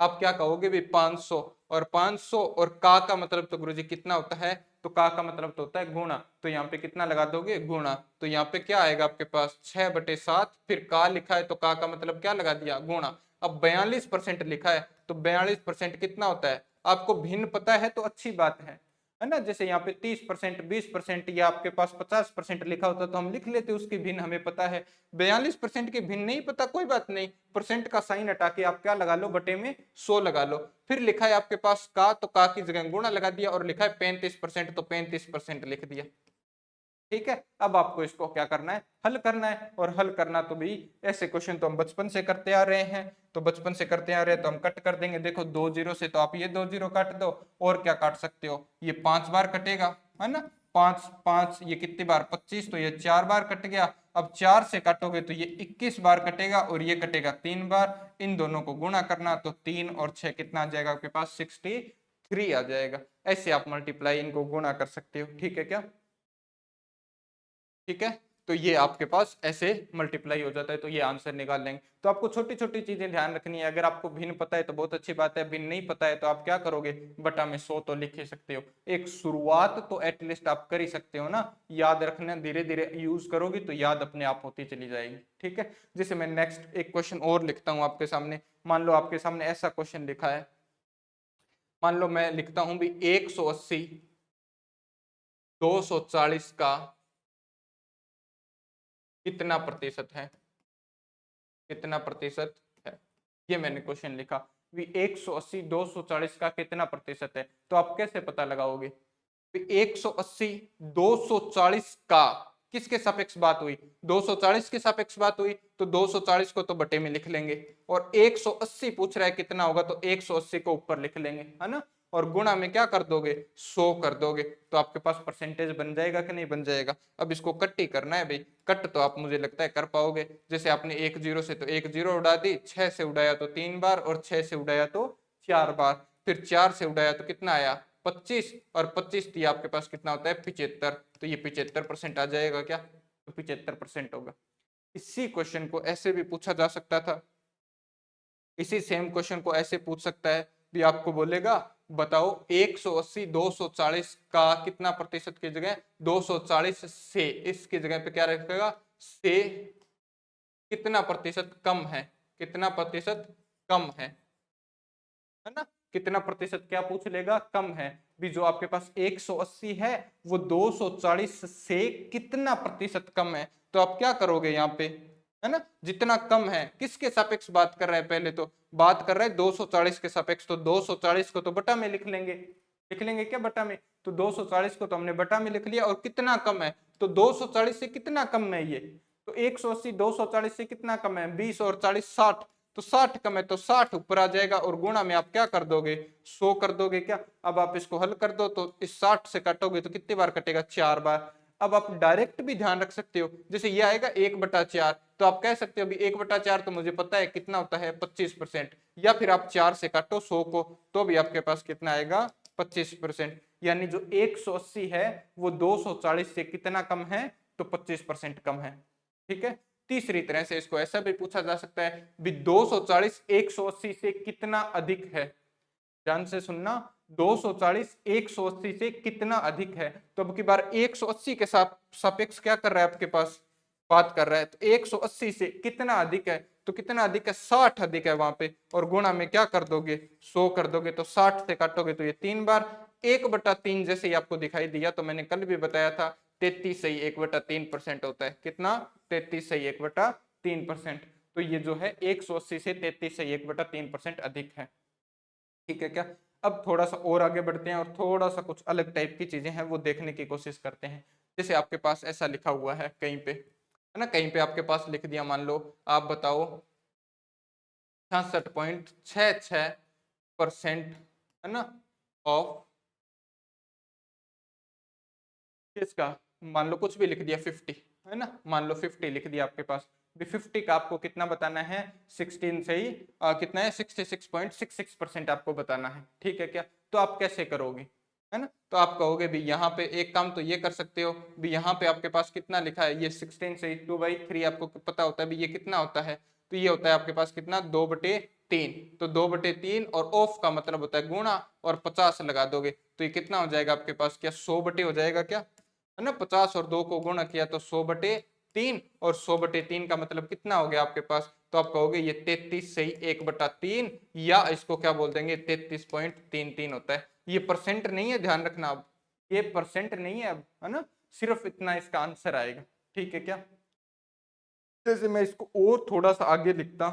[SPEAKER 1] आप क्या कहोगे भी 500, और 500 और का मतलब तो गुरुजी कितना होता है, तो का मतलब तो होता है गुणा, तो यहाँ पे कितना लगा दोगे, गुणा। तो यहाँ पे क्या आएगा आपके पास 6/7, फिर का लिखा है तो का मतलब क्या लगा दिया, गुणा। अब 42% लिखा है तो 42% कितना होता है, आपको भिन्न पता है तो अच्छी बात है ना। जैसे यहाँ पे 30%, 20% या आपके पास 50% लिखा होता तो हम लिख लेते उसकी भिन्न, हमें पता है। 42% की भिन्न नहीं पता, कोई बात नहीं, परसेंट का साइन हटा के आप क्या लगा लो, बटे में 100 लगा लो। फिर लिखा है आपके पास का, तो का की जगह गुणा लगा दिया, और लिखा है 35%, तो 35% लिख दिया। ठीक है, अब आपको इसको क्या करना है, हल करना है। और हल करना तो भी ऐसे क्वेश्चन तो हम बचपन से करते आ रहे हैं, तो बचपन से करते आ रहे हैं तो हम कट कर देंगे। देखो 2 जीरो से तो आप ये 2 जीरो काट दो, और क्या काट सकते हो, ये 5 बार कटेगा, है ना। 5 5 ये कितनी बार, 25, तो ये 4 बार कट गया। अब 4 से काटोगे तो ये 21 बार कटेगा, और ये कटेगा 3 बार। इन दोनों को गुणा करना, तो 3 और 6 कितना आ जाएगा आपके पास, 63 आ जाएगा। ऐसे आप मल्टीप्लाई इनको गुणा कर सकते हो, ठीक है क्या, ठीक है। तो ये आपके पास ऐसे मल्टीप्लाई हो जाता है, तो ये आंसर निकाल लेंगे। तो आपको छोटी छोटी चीजें ध्यान रखनी है। अगर आपको भिन्न पता है तो बहुत अच्छी बात है, भिन्न नहीं पता है तो आप क्या करोगे, बटा में 100 तो लिख ही सकते हो। एक शुरुआत तो एटलीस्ट आप कर ही सकते हो ना, याद रखना, धीरे धीरे यूज करोगे तो याद अपने आप होती चली जाएगी, ठीक है। जैसे मैं नेक्स्ट एक क्वेश्चन और लिखता हूँ आपके सामने। मान लो आपके सामने ऐसा क्वेश्चन लिखा है, मान लो मैं लिखता हूँ भी 180 240 का कितना प्रतिशत है, कितना प्रतिशत है। ये मैंने क्वेश्चन लिखा भी 180 240 का कितना प्रतिशत है। तो आप कैसे पता लगाओगे, भी 180 240 का किसके सापेक्ष बात हुई, 240 के सापेक्ष बात हुई, तो 240 को तो बटे में लिख लेंगे, और 180 पूछ रहा है कितना होगा, तो 180 को ऊपर लिख लेंगे, है ना। और गुणा में क्या कर दोगे, 100 कर दोगे, तो आपके पास परसेंटेज बन जाएगा कि नहीं बन जाएगा। अब इसको कट ही करना है भाई, कट तो आप मुझे लगता है कर पाओगे। जैसे आपने 1 जीरो से तो 1 जीरो उड़ा दी, 6 से उड़ाया तो 3 बार, और 6 से उड़ाया तो 4 बार, फिर 4 से उड़ाया तो कितना आया, 25 और 25 दिया आपके पास कितना होता है 75, तो ये 75% आ जाएगा क्या, तो 75% होगा। इसी क्वेश्चन को ऐसे भी पूछा जा सकता था, इसी सेम क्वेश्चन को ऐसे पूछ सकता है भी, आपको बोलेगा बताओ 180 240 का कितना प्रतिशत की जगह 240 से, इसकी जगह पे क्या रखेगा, से कितना प्रतिशत कम है, कितना प्रतिशत कम है ना, कितना प्रतिशत क्या पूछ लेगा, कम है भी। जो आपके पास 180 है वो 240 से कितना प्रतिशत कम है, तो आप क्या करोगे यहाँ पे, है ना, जितना कम है किसके सापेक्ष बात कर रहा है, पहले तो बात कर रहा है 240 के सापेक्ष, तो 240 को तो बटा में लिख लेंगे, लिख लेंगे क्या बटा में, तो 240 को तो हमने बटा में लिख लिया, और कितना कम है, तो 240 से कितना कम है ये, तो 180 240 से कितना कम है, 20 और 40 60, तो 60 कम है तो 60 ऊपर आ जाएगा, और गुणा में आप क्या कर दोगे 100 कर दोगे क्या। अब आप इसको हल कर दो तो इस 60 से काटोगे तो कितनी बार कटेगा, 4 बार। अब आप डायरेक्ट भी ध्यान रख सकते हो, जैसे ये आएगा 1/4, तो आप कह सकते हो भी 1/4 तो मुझे पता है कितना होता है 25%, या फिर आप 4 से काटो 100 को, तो भी आपके पास कितना आएगा 25%, यानी जो 180 है वो 240 से कितना कम है, तो 25% कम है। ठीक है, तीसरी तरह से इसको ऐसा भी पूछा जा सकता है भी 240 180 से कितना अधिक है, ध्यान से सुनना, 240 180 से कितना अधिक है, तो अब की बार 180 के साथ सापेक्ष क्या कर रहा है आपके पास, बात कर रहा है, तो 180 से कितना अधिक है, तो कितना अधिक है 60 अधिक है वहां पे, और गुणा में क्या कर दोगे 100 कर दोगे, तो 60 से काटोगे तो ये 3 बार, 1/3 जैसे ही आपको दिखाई दिया, तो मैंने कल भी बताया था 33 सही 1/3% होता है, कितना 33 सही 1/3%, तो ये जो है 180 से 33 सही 1/3% अधिक है। ठीक है क्या, अब थोड़ा सा और आगे बढ़ते हैं और थोड़ा सा कुछ अलग टाइप की चीजें हैं वो देखने की कोशिश करते हैं। जैसे आपके पास ऐसा लिखा हुआ है कहीं पे, है ना, कहीं पे आपके पास लिख दिया, मान लो आप बताओ 66.66% है ना ऑफ किसका, मान लो कुछ भी लिख दिया 50, है ना, मान लो 50 लिख दिया आपके पास भी, 50 का आपको कितना बताना है 16 से ही कितना है 66.66% आपको बताना है। ठीक है क्या, तो आप कैसे करोगे, है ना, तो आप कहोगे भी यहाँ पे एक काम तो ये कर सकते हो भी, यहाँ पे आपके पास कितना लिखा है ये 16 से ही 2/3 आपको पता होता है भी ये कितना होता है, तो ये होता है आपके पास कितना 2/3, तो 2/3 और ऑफ का मतलब होता है गुणा, और 50 लगा दोगे तो ये कितना हो जाएगा आपके पास, क्या 100 हो जाएगा क्या, है ना, 50 और 2 को गुणा किया तो 100/3, और 100/3 का मतलब कितना हो गया आपके पास, तो आप कहोगे ये 33 से ही 1/3, या इसको क्या बोल देंगे 33.33 होता है। ये परसेंट नहीं है, ध्यान रखना, अब ये परसेंट नहीं है अब, है ना, सिर्फ इतना इसका आंसर आएगा। ठीक है क्या, जैसे मैं इसको और थोड़ा सा आगे लिखता,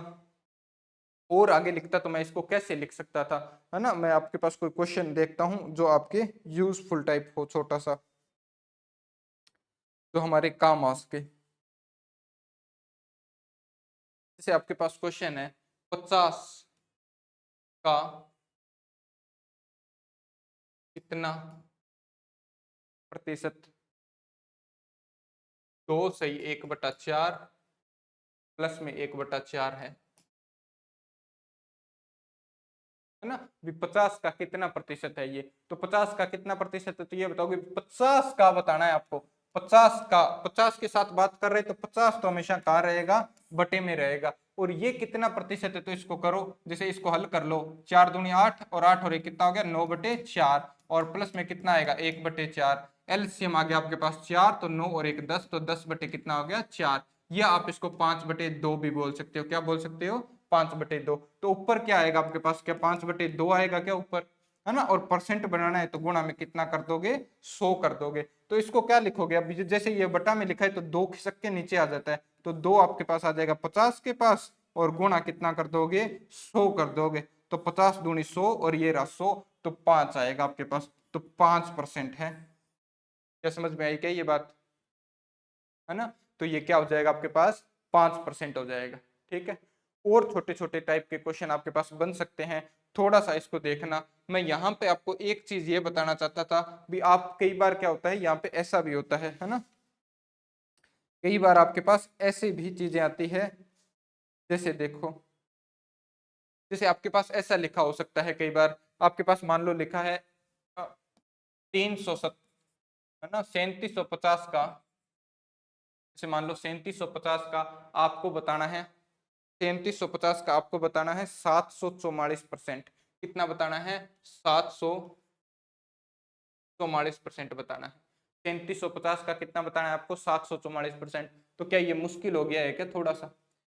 [SPEAKER 1] और आगे लिखता तो मैं इसको कैसे लिख सकता था, है ना, मैं आपके पास कोई क्वेश्चन देखता हूं जो आपके यूजफुल टाइप हो, छोटा सा जो हमारे काम आ सके। जैसे आपके पास क्वेश्चन है 50 का कितना प्रतिशत, 2 सही 1/4 प्लस में 1/4 है ना, भी 50 का कितना प्रतिशत है ये, तो 50 का कितना प्रतिशत है, तो ये बताओगे 50 का बताना है आपको, 50 का, 50 के साथ बात कर रहे तो 50 तो हमेशा कहाँ रहेगा, बटे में रहेगा, और ये कितना प्रतिशत है, तो इसको करो, जैसे इसको हल कर लो, 4 दूनी 8 और 8 और 1 कितना हो गया 9/4, और प्लस में कितना आएगा 1/4, एलसीएम आ गया आपके पास 4, तो 9 और 1 10, तो 10 बटे कितना हो गया 4, या आप इसको 5/2 भी बोल सकते हो, क्या बोल सकते हो 5/2, तो ऊपर क्या आएगा आपके पास, क्या 5/2 आएगा क्या ऊपर, है ना, और परसेंट बनाना है तो गुणा में कितना कर दोगे 100 कर दोगे, तो इसको क्या लिखोगे, अब जैसे ये बटा में लिखा है तो 2 खिसक के नीचे आ जाता है, तो 2 आपके पास आ जाएगा 50 के पास, और गुणा कितना कर दोगे 100 कर दोगे, तो 50 दूनी 100 और ये रहा 100, तो 5 आएगा आपके पास, तो 5% है। क्या समझ में आई क्या ये बात, है ना, तो ये क्या हो जाएगा आपके पास 5% हो जाएगा। ठीक है, और छोटे छोटे टाइप के क्वेश्चन आपके पास बन सकते हैं, थोड़ा सा इसको देखना। मैं यहाँ पे आपको एक चीज ये बताना चाहता था भी, आप कई बार क्या होता है यहाँ पे ऐसा भी होता है ना, कई बार आपके पास ऐसी भी चीजें आती है, जैसे देखो, जैसे आपके पास ऐसा लिखा हो सकता है, कई बार आपके पास मान लो लिखा है है ना 3750 का, जैसे मान लो 3750 का आपको बताना है, 3750 का आपको बताना है 744%। कितना बताना है? 744% बताना है। 3750 का कितना बताना है आपको? 744%। तो क्या ये मुश्किल हो गया है क्या थोड़ा सा?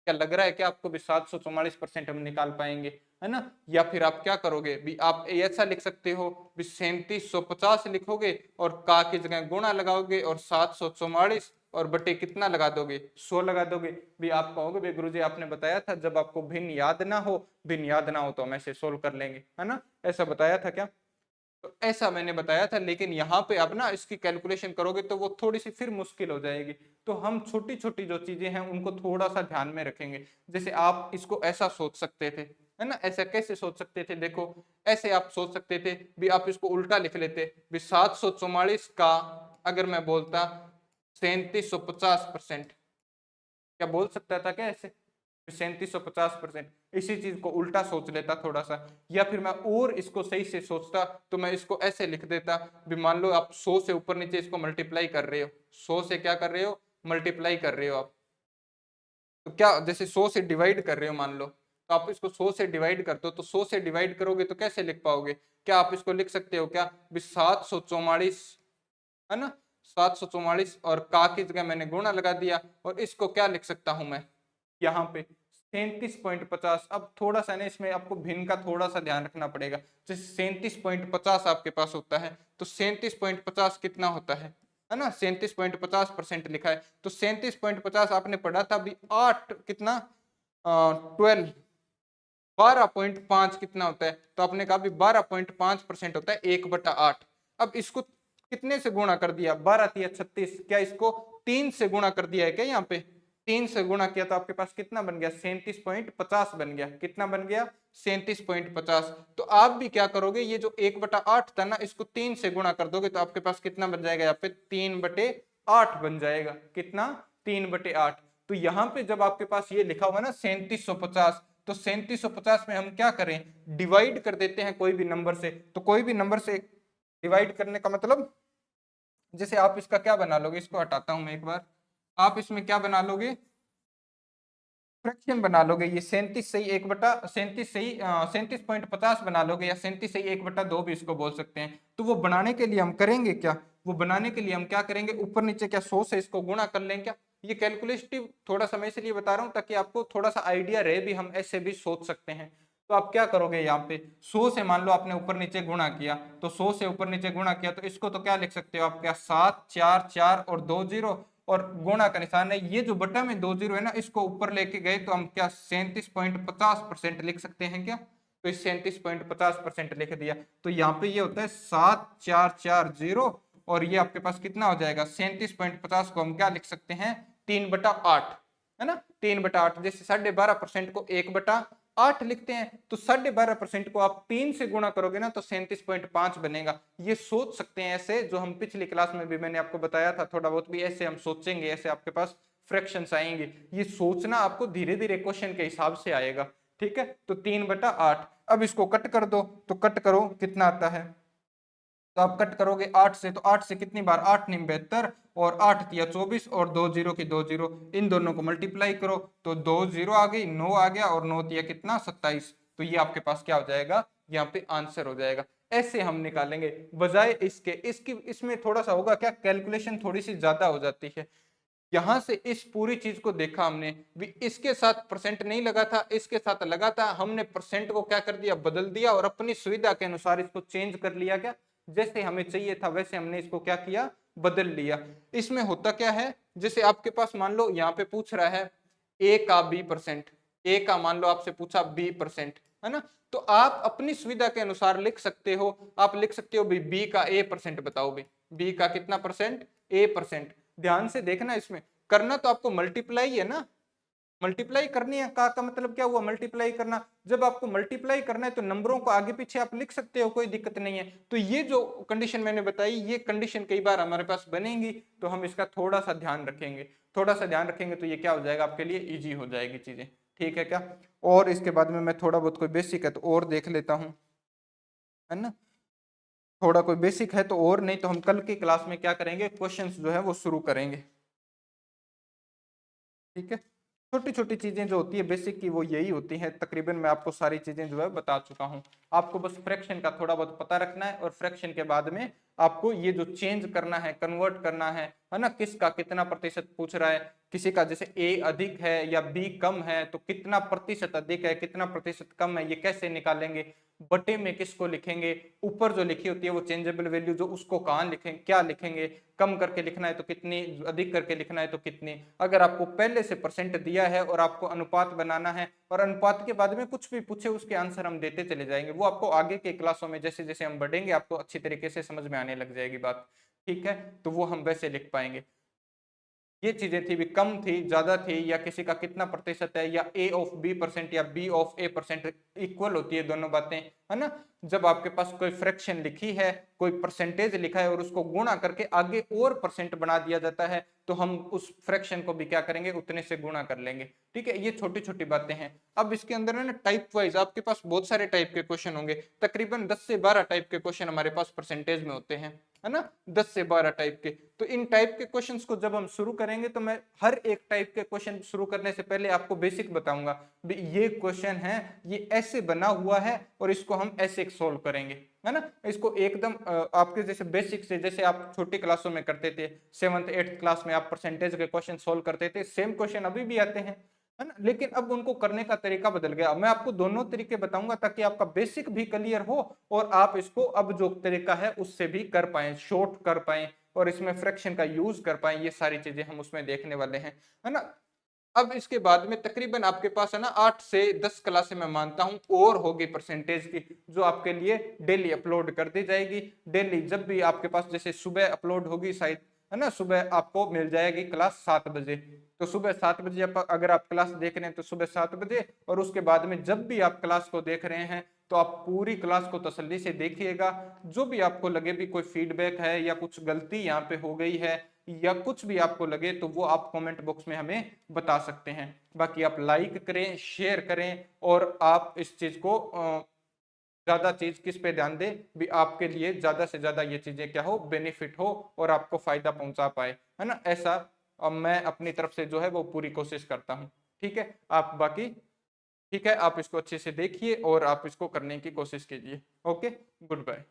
[SPEAKER 1] क्या लग रहा है कि आपको भी 744% हम निकाल पाएंगे, है ना? या फिर आप क्या करोगे भी, आप ऐसा लिख सकते हो भी 3750 लिखोगे और का की जगह गुणा लगाओगे और 744 और बटे कितना लगा दोगे? 100 लगा दोगे। भी आप कहोगे भी गुरुजी आपने बताया था जब आपको भिन्न याद ना हो, भिन्न याद ना हो तो हम ऐसे सोल्व कर लेंगे, है ना? ऐसा बताया था क्या? तो ऐसा मैंने बताया था, लेकिन यहाँ पे अब ना इसकी कैलकुलेशन करोगे तो वो थोड़ी सी फिर मुश्किल हो जाएगी। तो हम छोटी छोटी जो चीजें हैं उनको थोड़ा सा ध्यान में रखेंगे। जैसे आप इसको ऐसा सोच सकते थे, है ना? ऐसा कैसे सोच सकते थे? देखो, ऐसे आप सोच सकते थे भी, आप इसको उल्टा लिख लेते भी 744 का अगर मैं बोलता 3750%, क्या बोल सकता था क्या ऐसे? 3750%। इसी चीज को उल्टा सोच लेता थोड़ा सा, या फिर मैं और इसको सही से सोचता तो मैं इसको ऐसे लिख देता भी, मान लो आप 100 से ऊपर नीचे इसको मल्टीप्लाई कर रहे हो, 100 से क्या कर रहे हो? मल्टीप्लाई कर रहे हो आप। तो क्या, जैसे 100 से डिवाइड कर रहे हो मान लो, तो आप इसको 100 से डिवाइड कर दो, तो 100 से डिवाइड करोगे तो कैसे लिख पाओगे? क्या आप इसको लिख सकते हो क्या भी 744, है ना? 744 और का की जगह मैंने गुणा लगा दिया, और इसको क्या लिख सकता हूं मैं यहाँ पे? 37.50। अब थोड़ा सा ना इसमें आपको भिन्न का थोड़ा सा ध्यान रखना पड़ेगा। जैसे 37.50 आपके पास होता है, तो 37.50 कितना होता है ना? 37.50% लिखा है, तो 37.50 आपने पढ़ा था भी 8 कितना, 12, 12.5 कितना होता है? तो आपने कहा भी 12.5% होता है 1/8। अब इसको कितने से गुणा कर दिया? 12 तिया 36। क्या इसको 3 से गुणा कर दिया है क्या? यहाँ पे 3 से गुणा किया तो आपके पास कितना बन गया? 37.50 बन गया। कितना बन गया? 37.50। तो आप भी क्या करोगे, ये जो 1/8 था ना, इसको 3 से गुणा कर दोगे तो आपके पास कितना बन जाएगा? यहाँ पे 3/8 बन जाएगा। कितना? 3/8। तो यहाँ पे जब आपके पास ये लिखा हुआ ना 3750, तो 3750 में हम क्या करें? डिवाइड कर देते हैं कोई भी नंबर से। तो कोई भी नंबर से डिवाइड करने का मतलब, जैसे आप इसका क्या बना लोगे, इसको हटाता हूं मैं एक बार, आप इसमें क्या बना लोगे? फ्रैक्शन बना लोगे। ये 37 सही 37.50 बना लोगे, या 37 सही 1/2 भी इसको बोल सकते हैं। तो वो बनाने के लिए हम करेंगे क्या? वो बनाने के लिए हम क्या करेंगे? ऊपर नीचे क्या 100 से इसको गुणा कर लें क्या? ये कैलकुलेटिव थोड़ा सा मैं इसलिए बता रहा हूँ ताकि आपको थोड़ा सा आइडिया रहे भी, हम ऐसे भी सोच सकते हैं। तो आप क्या करोगे यहाँ पे? 100 से मान लो आपने ऊपर नीचे गुणा किया, तो 100 से ऊपर नीचे गुणा किया तो इसको तो क्या लिख सकते हो आप? क्या 7 4 4 और 2 जीरो, और गुणा का निशान है। ये जो बटा में 2 जीरो है ना, इसको ऊपर लेके गए तो हम क्या 37.50% लिख सकते हैं क्या? तो इस 37.50% लिख दिया। तो यहाँ पे ये होता है 7440, और ये आपके पास कितना हो जाएगा? 37.50 को हम क्या लिख सकते हैं? 3/8, है ना? 3/8। जैसे 12.5% को 1/8 लिखते हैं, तो 12.5% को आप 3 से गुणा करोगे ना तो 37.5 बनेगा। ये सोच सकते हैं ऐसे, जो हम पिछली क्लास में भी मैंने आपको बताया था, थोड़ा बहुत भी ऐसे हम सोचेंगे, ऐसे आपके पास फ्रैक्शंस आएंगे। ये सोचना आपको धीरे धीरे क्वेश्चन के हिसाब से आएगा, ठीक है? तो 3/8। अब इसको कट कर दो, तो कट करो कितना आता है? तो आप कट करोगे 8 से, तो 8 से कितनी बार? 8 9 72, और 8 तिया 24, और 2 जीरो की 2 जीरो, इन दोनों को मल्टीप्लाई करो तो 2 जीरो आ गई, 9 आ गया, और 9 तिया कितना? 27। तो ये आपके पास क्या हो जाएगा? यहाँ पे आंसर हो जाएगा। ऐसे हम निकालेंगे, बजाय इसके इसकी इसमें थोड़ा सा होगा क्या, कैलकुलेशन थोड़ी सी ज्यादा हो जाती है। यहां से इस पूरी चीज को देखा हमने भी, इसके साथ परसेंट नहीं लगा था, इसके साथ लगा था, हमने परसेंट को क्या कर दिया? बदल दिया, और अपनी सुविधा के अनुसार इसको चेंज कर लिया। क्या, जैसे हमें चाहिए था वैसे हमने इसको क्या किया? बदल लिया। इसमें होता क्या है, जैसे आपके पास मान लो यहाँ पे पूछ रहा है ए का B%, ए का मान लो आपसे पूछा B%, है ना? तो आप अपनी सुविधा के अनुसार लिख सकते हो। आप लिख सकते हो बी का A% बताओ, बी का कितना परसेंट? A%। ध्यान से देखना, इसमें करना तो आपको मल्टीप्लाई है ना, मल्टीप्लाई करनी है। का मतलब क्या हुआ? मल्टीप्लाई करना। जब आपको मल्टीप्लाई करना है तो नंबरों को आगे पीछे आप लिख सकते हो, कोई दिक्कत नहीं है। तो ये जो कंडीशन मैंने बताई, ये कंडीशन कई बार हमारे पास बनेगी, तो हम इसका थोड़ा सा ध्यान रखेंगे। थोड़ा सा ध्यान रखेंगे तो ये क्या हो जाएगा? आपके लिए इजी हो जाएगी चीजें, ठीक है क्या? और इसके बाद में मैं थोड़ा बहुत कोई बेसिक है तो और देख लेता हूँ, है ना? थोड़ा कोई बेसिक है तो, और नहीं तो हम कल की क्लास में क्या करेंगे, क्वेश्चंस जो है वो शुरू करेंगे। ठीक है, छोटी छोटी चीजें जो होती है बेसिक की वो यही होती हैं, तकरीबन मैं आपको सारी चीजें जो है बता चुका हूँ। आपको बस फ्रैक्शन का थोड़ा बहुत पता रखना है, और फ्रैक्शन के बाद में आपको ये जो चेंज करना है, कन्वर्ट करना है ना, किसका कितना प्रतिशत पूछ रहा है, किसी का जैसे ए अधिक है या बी कम है तो कितना प्रतिशत अधिक है कितना प्रतिशत कम है, ये कैसे निकालेंगे, बटे में किसको लिखेंगे, ऊपर जो लिखी होती है वो चेंजेबल वैल्यू जो उसको कहाँ लिखेंगे, क्या लिखेंगे, कम करके लिखना है तो कितनी, अधिक करके लिखना है तो कितनी। अगर आपको पहले से परसेंट दिया है और आपको अनुपात बनाना है, और अनुपात के बाद में कुछ भी पूछे उसके आंसर हम देते चले जाएंगे, वो आपको आगे के क्लासों में जैसे जैसे हम बढ़ेंगे आपको अच्छी तरीके से समझ में आने लग जाएगी बात। ठीक है, तो वो हम वैसे लिख पाएंगे। ये चीजें थी भी, कम थी ज्यादा थी, या किसी का कितना प्रतिशत है, या ए ऑफ बी परसेंट या B of A percent, equal होती है दोनों बातें, है ना। जब आपके पास कोई फ्रैक्शन लिखी है, कोई परसेंटेज लिखा है और उसको गुणा करके आगे और परसेंट बना दिया जाता है, तो हम उस फ्रैक्शन को भी क्या करेंगे, उतने से गुणा कर लेंगे। ठीक है, ये छोटी छोटी बातें हैं। अब इसके अंदर है ना टाइप वाइज आपके पास बहुत सारे टाइप के क्वेश्चन होंगे, तकरीबन 10 से 12 टाइप के क्वेश्चन हमारे पास परसेंटेज में होते हैं, है ना, 10 से 12 टाइप के। तो इन टाइप के क्वेश्चंस को जब हम शुरू करेंगे तो मैं हर एक टाइप के क्वेश्चन शुरू करने से पहले आपको बेसिक बताऊंगा, ये क्वेश्चन है, ये ऐसे बना हुआ है और इसको हम ऐसे सोल्व करेंगे, है ना। इसको एकदम आपके जैसे बेसिक से, जैसे आप छोटी क्लासों में करते थे, 7th 8th क्लास में आप परसेंटेज के क्वेश्चन सोल्व करते थे, सेम क्वेश्चन अभी भी आते हैं, है ना, लेकिन अब उनको करने का तरीका बदल गया। मैं आपको दोनों तरीके बताऊंगा ताकि आपका बेसिक भी क्लियर हो और आप इसको अब जो तरीका है उससे भी कर पाए, शॉर्ट कर पाए, और इसमें फ्रैक्शन का यूज कर पाए, ये सारी चीजें हम उसमें देखने वाले हैं, है ना। अब इसके बाद में तकरीबन आपके पास है ना 8 से 10 क्लासें मैं मानता हूं और होगी परसेंटेज की, जो आपके लिए डेली अपलोड कर दी जाएगी। डेली जब भी आपके पास, जैसे सुबह अपलोड होगी शायद, है ना, सुबह आपको मिल जाएगी क्लास 7 बजे, तो सुबह 7 बजे अगर आप क्लास देख रहे हैं तो सुबह 7 बजे, और उसके बाद में जब भी आप क्लास को देख रहे हैं तो आप पूरी क्लास को तसल्ली से देखिएगा। जो भी आपको लगे भी कोई फीडबैक है या कुछ गलती यहाँ पे हो गई है या कुछ भी आपको लगे तो वो आप कमेंट बॉक्स में हमें बता सकते हैं। बाकी आप लाइक करें, शेयर करें, और आप इस चीज को ज्यादा चीज किस पे ध्यान दें भी, आपके लिए ज्यादा से ज्यादा ये चीजें क्या हो, बेनिफिट हो और आपको फायदा पहुंचा पाए, है ना। ऐसा अब मैं अपनी तरफ से जो है वो पूरी कोशिश करता हूँ। ठीक है, आप बाकी, ठीक है, आप इसको अच्छे से देखिए और आप इसको करने की कोशिश कीजिए। Okay, good bye.